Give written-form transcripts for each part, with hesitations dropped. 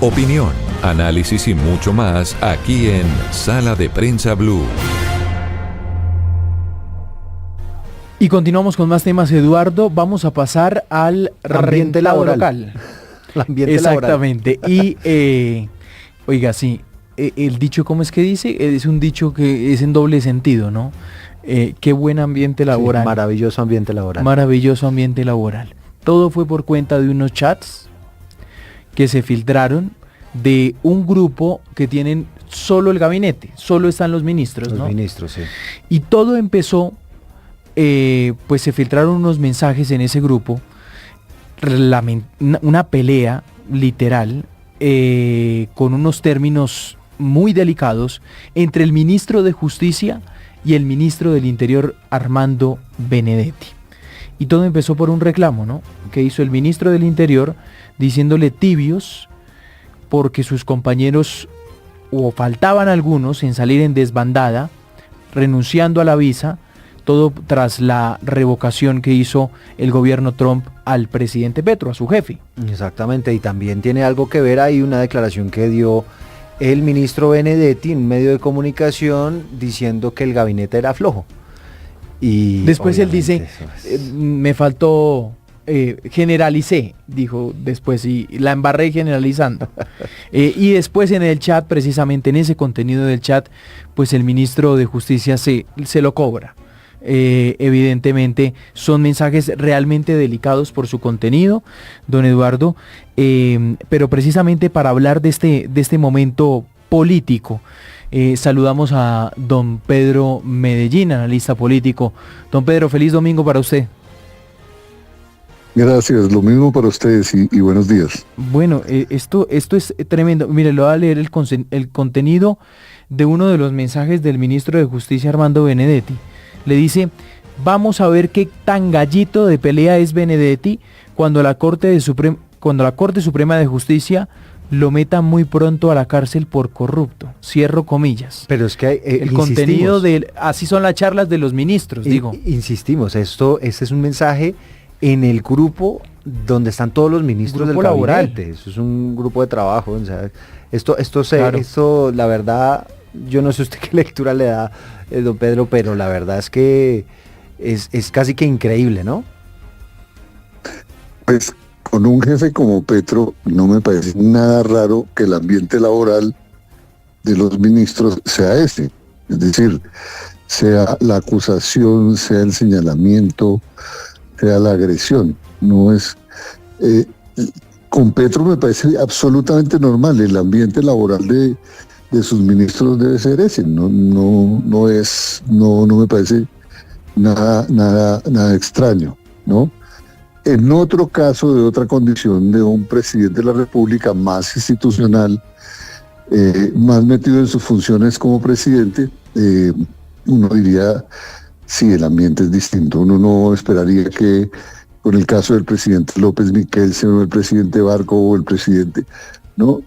Opinión, análisis y mucho más aquí en Sala de Prensa Blue. Y continuamos con más temas, Eduardo. Vamos a pasar al ambiente laboral. El ambiente Exactamente. Laboral. Y, oiga, sí, el dicho, ¿cómo es que dice? Es un dicho que es en doble sentido, ¿no? Qué buen ambiente laboral. Sí, maravilloso ambiente laboral. Maravilloso ambiente laboral. Todo fue por cuenta de unos chats que se filtraron de un grupo que tienen solo el gabinete, solo están los ministros, ¿no? Los ministros, sí. Y todo empezó, pues se filtraron unos mensajes en ese grupo, una pelea literal, con unos términos muy delicados entre el ministro de Justicia y el ministro del Interior, Armando Benedetti. Y todo empezó por un reclamo, ¿no?, que hizo el ministro del Interior diciéndole tibios porque sus compañeros, o faltaban algunos, en salir en desbandada, renunciando a la visa, todo tras la revocación que hizo el gobierno Trump al presidente Petro, a su jefe. Exactamente, y también tiene algo que ver ahí una declaración que dio el ministro Benedetti en un medio de comunicación diciendo que el gabinete era flojo. Y después él dice, me faltó, generalicé, dijo después, y la embarré generalizando. Y después en el chat, precisamente en ese contenido del chat, pues el ministro de Justicia se lo cobra. Evidentemente son mensajes realmente delicados por su contenido, don Eduardo, pero precisamente para hablar de este momento político, saludamos a don Pedro Medellín, analista político. Don Pedro, feliz domingo para usted. Gracias, lo mismo para ustedes y buenos días. Bueno, esto es tremendo. Mire, le voy a leer el contenido de uno de los mensajes del ministro de Justicia, Armando Benedetti. Le dice, vamos a ver qué tan gallito de pelea es Benedetti cuando la Corte Suprema de Justicia lo meta muy pronto a la cárcel por corrupto. Cierro comillas. Pero es que el contenido así son las charlas de los ministros, digo. Insistimos, este es un mensaje en el grupo donde están todos los ministros del gabinete. Eso es un grupo de trabajo. O sea, esto la verdad, yo no sé usted qué lectura le da, don Pedro, pero la verdad es que es casi que increíble, ¿no? Pues con un jefe como Petro no me parece nada raro que el ambiente laboral de los ministros sea este. Es decir, sea la acusación, sea el señalamiento, sea la agresión. No es... con Petro me parece absolutamente normal. El ambiente laboral de sus ministros debe ser ese. No me parece nada extraño, ¿no? En otro caso, de otra condición, de un presidente de la República más institucional, más metido en sus funciones como presidente, uno diría, sí, el ambiente es distinto. Uno no esperaría que con el caso del presidente López Miquelsen o el presidente Barco o el presidente, no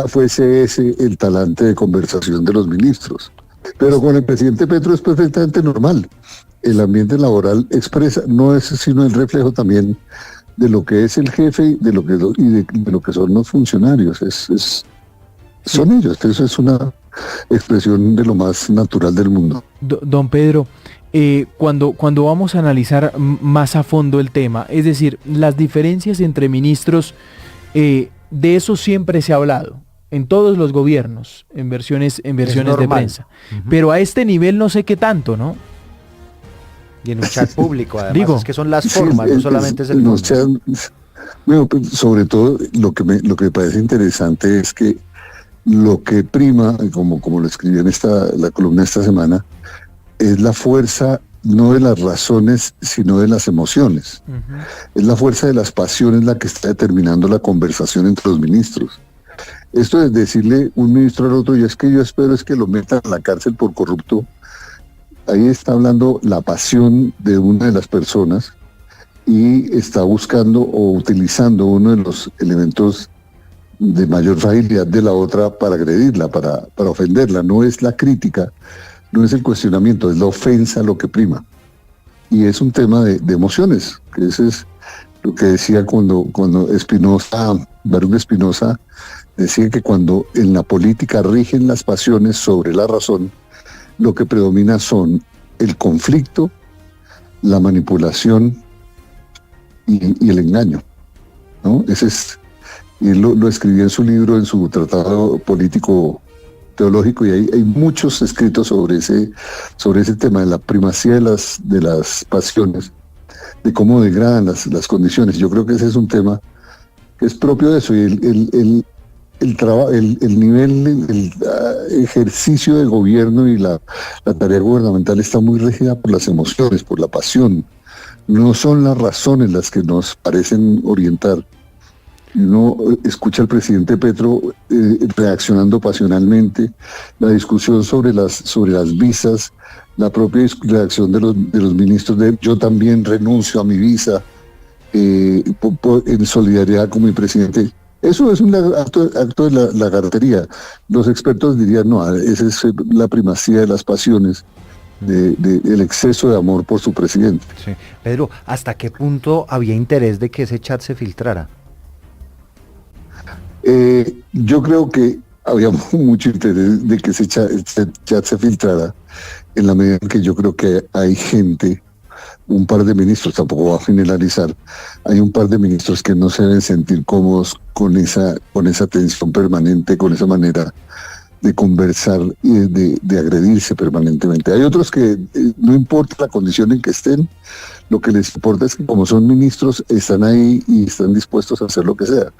fuese ese el talante de conversación de los ministros. Pero con el presidente Petro es perfectamente normal. El ambiente laboral expresa, no es sino el reflejo también de lo que es el jefe y de lo que son los funcionarios. Son ellos. Eso es una expresión de lo más natural del mundo. Don Pedro, cuando vamos a analizar más a fondo el tema, es decir, las diferencias entre ministros, de eso siempre se ha hablado en todos los gobiernos, en versiones de prensa. Uh-huh. Pero a este nivel no sé qué tanto, ¿no? Y en un chat público, además, es que son las formas, no solamente es el fondo. Bueno, pues, sobre todo lo que me parece interesante es que lo que prima, como lo escribí en la columna esta semana, es la fuerza no de las razones, sino de las emociones. Uh-huh. Es la fuerza de las pasiones la que está determinando la conversación entre los ministros. Esto es decirle un ministro al otro, y es que yo espero es que lo metan a la cárcel por corrupto. Ahí está hablando la pasión de una de las personas y está buscando o utilizando uno de los elementos de mayor fragilidad de la otra para agredirla, para ofenderla. No es la crítica, no es el cuestionamiento, es la ofensa lo que prima. Y es un tema de emociones, que ese es lo que decía cuando Baruch Spinoza decía que cuando en la política rigen las pasiones sobre la razón, lo que predomina son el conflicto, la manipulación y el engaño, ¿no? Ese es, y él lo escribió en su libro, en su tratado político teológico, y hay muchos escritos sobre ese tema de la primacía de las pasiones, de cómo degradan las condiciones. Yo creo que ese es un tema que es propio de eso, y el nivel, el ejercicio de gobierno y la tarea gubernamental está muy regida por las emociones, por la pasión. No son las razones las que nos parecen orientar. Uno escucha al presidente Petro reaccionando pasionalmente, la discusión sobre las visas, la propia reacción de los ministros de yo también renuncio a mi visa en solidaridad con mi presidente. Eso es un acto de la lagartería. Los expertos dirían, no, esa es la primacía de las pasiones, el exceso de amor por su presidente. Sí. Pedro, ¿hasta qué punto había interés de que ese chat se filtrara? Yo creo que había mucho interés de que ese chat se filtrara, en la medida en que yo creo que hay gente, un par de ministros, tampoco voy a generalizar, hay un par de ministros que no se deben sentir cómodos con esa tensión permanente, con esa manera de conversar y de agredirse permanentemente. Hay otros que no importa la condición en que estén, lo que les importa es que como son ministros están ahí y están dispuestos a hacer lo que sea.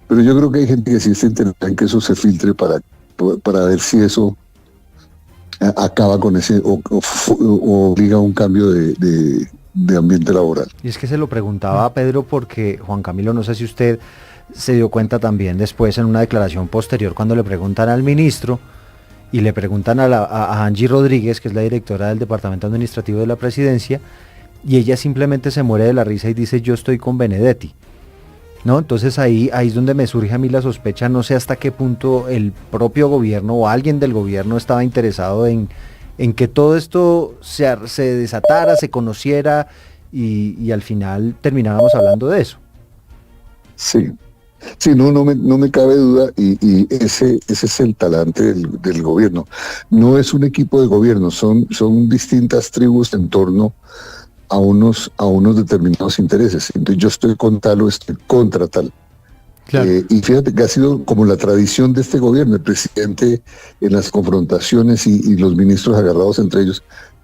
Pero yo creo que hay gente que sí está interesada en que eso se filtre para ver si eso acaba con ese o obliga a un cambio de ambiente laboral. Y es que se lo preguntaba a Pedro porque, Juan Camilo, no sé si usted se dio cuenta también después en una declaración posterior cuando le preguntan al ministro y le preguntan a Angie Rodríguez, que es la directora del Departamento Administrativo de la Presidencia, y ella simplemente se muere de la risa y dice yo estoy con Benedetti, ¿no? Entonces ahí es donde me surge a mí la sospecha, no sé hasta qué punto el propio gobierno o alguien del gobierno estaba interesado en que todo esto se desatara, se conociera y al final termináramos hablando de eso. Sí. Sí, no me cabe duda, y ese es el talante del gobierno. No es un equipo de gobierno, son distintas tribus en torno a unos determinados intereses. Entonces yo estoy con tal o estoy contra tal. Claro. Y fíjate que ha sido como la tradición de este gobierno, el presidente en las confrontaciones y los ministros agarrados entre ellos.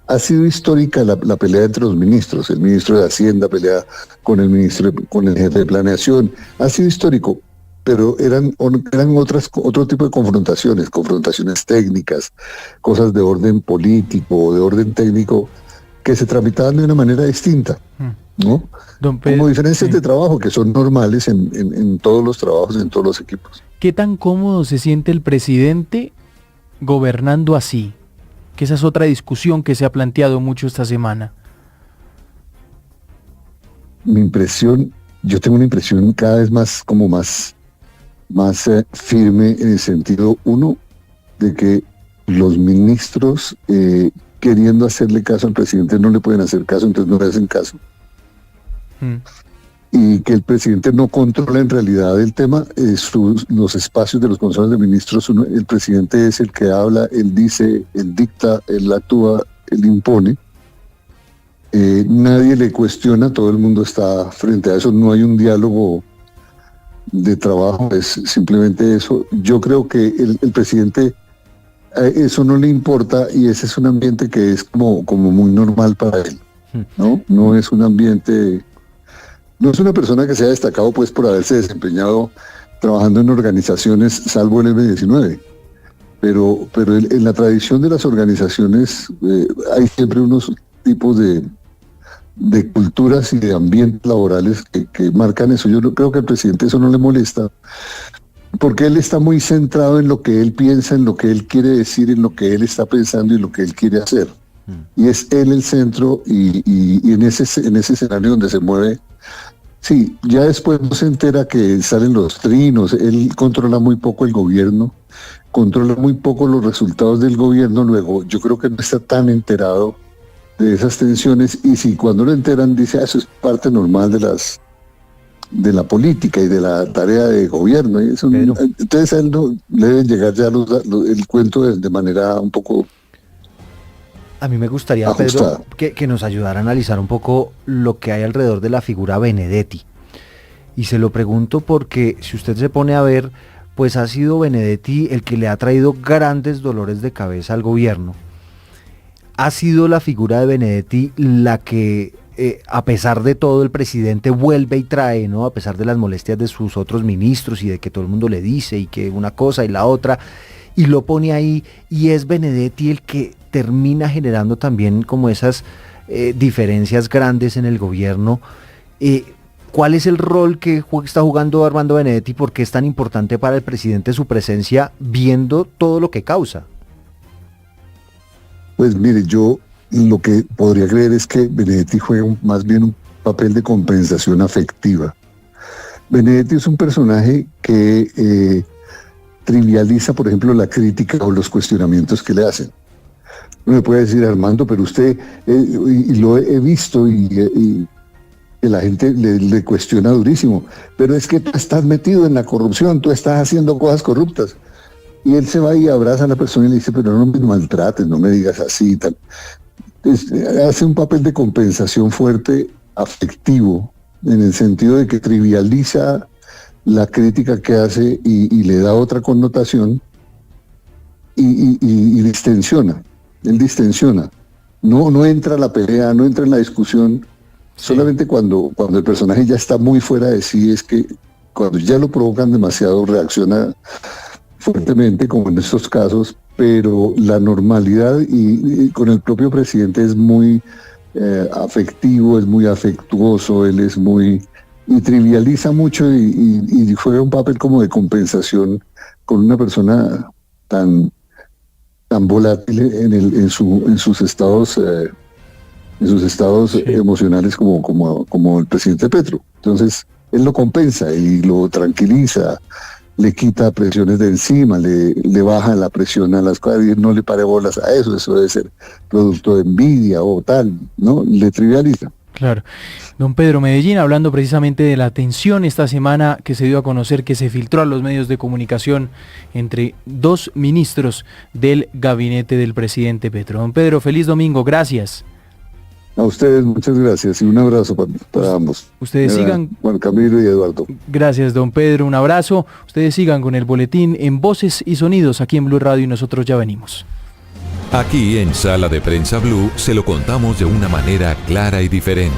Ha sido histórica la pelea entre los ministros. El ministro de Hacienda pelea con el jefe de planeación. Ha sido histórico, pero eran otro tipo de confrontaciones técnicas, cosas de orden político, de orden técnico, que se tramitaban de una manera distinta, ¿no? Como diferencias de trabajo que son normales en todos los trabajos, en todos los equipos. ¿Qué tan cómodo se siente el presidente gobernando así? Que esa es otra discusión que se ha planteado mucho esta semana. Yo tengo una impresión cada vez más firme en el sentido, uno, de que los ministros queriendo hacerle caso al presidente no le pueden hacer caso, entonces no le hacen caso. Y que el presidente no controla en realidad el tema, los espacios de los consejos de ministros. El presidente es el que habla, él dice, él dicta, él actúa, él impone. Nadie le cuestiona, todo el mundo está frente a eso, no hay un diálogo de trabajo, es simplemente eso. Yo creo que el presidente eso no le importa, y ese es un ambiente que es como muy normal para él, ¿no? No es un ambiente... No es una persona que se ha destacado pues por haberse desempeñado trabajando en organizaciones, salvo el M-19. Pero en la tradición de las organizaciones hay siempre unos tipos de culturas y de ambientes laborales que marcan eso. Yo creo que al presidente eso no le molesta, porque él está muy centrado en lo que él piensa, en lo que él quiere decir, en lo que él está pensando y lo que él quiere hacer. Y es él el centro, y en ese escenario donde se mueve. Sí, ya después no se entera que salen los trinos, él controla muy poco el gobierno, controla muy poco los resultados del gobierno. Luego yo creo que no está tan enterado de esas tensiones, y si cuando lo enteran dice, eso es parte normal de la política y de la tarea de gobierno. Y eso, entonces a él no, le deben llegar ya el cuento de manera un poco... A mí me gustaría, ajustada. Pedro, que nos ayudara a analizar un poco lo que hay alrededor de la figura Benedetti. Y se lo pregunto porque si usted se pone a ver, pues ha sido Benedetti el que le ha traído grandes dolores de cabeza al gobierno. Ha sido la figura de Benedetti la que, a pesar de todo, el presidente vuelve y trae, ¿no? A pesar de las molestias de sus otros ministros y de que todo el mundo le dice y que una cosa y la otra, y lo pone ahí, y es Benedetti el que termina generando también como esas diferencias grandes en el gobierno. ¿Cuál es el rol que está jugando Armando Benedetti? ¿Por qué es tan importante para el presidente su presencia viendo todo lo que causa? Pues mire, yo lo que podría creer es que Benedetti juega más bien un papel de compensación afectiva. Benedetti es un personaje que trivializa, por ejemplo, la crítica o los cuestionamientos que le hacen. Uno me puede decir, Armando, pero usted, y lo he visto y que la gente le cuestiona durísimo, pero es que tú estás metido en la corrupción, tú estás haciendo cosas corruptas. Y él se va y abraza a la persona y le dice, pero no me maltrates, no me digas así. Tal. Hace un papel de compensación fuerte, afectivo, en el sentido de que trivializa la crítica que hace y le da otra connotación y distensiona. Él distensiona. No entra a la pelea, no entra en la discusión. Sí. Solamente cuando el personaje ya está muy fuera de sí, es que cuando ya lo provocan demasiado reacciona fuertemente, como en estos casos, pero la normalidad y con el propio presidente es muy afectivo, es muy afectuoso, él es muy... y trivializa mucho y juega un papel como de compensación con una persona tan volátil en sus estados sí. Emocionales como el presidente Petro. Entonces él lo compensa y lo tranquiliza, le quita presiones de encima, le baja la presión a las cosas y no le pare bolas a eso debe ser producto de envidia o tal, ¿no? Le trivializa. Claro. Don Pedro Medellín, hablando precisamente de la tensión esta semana que se dio a conocer, que se filtró a los medios de comunicación entre dos ministros del gabinete del presidente Petro. Don Pedro, feliz domingo, gracias. A ustedes muchas gracias y un abrazo para ambos. Ustedes sigan... Juan Camilo y Eduardo. Gracias, don Pedro, un abrazo. Ustedes sigan con el boletín en Voces y Sonidos aquí en Blue Radio y nosotros ya venimos. Aquí en Sala de Prensa Blue se lo contamos de una manera clara y diferente.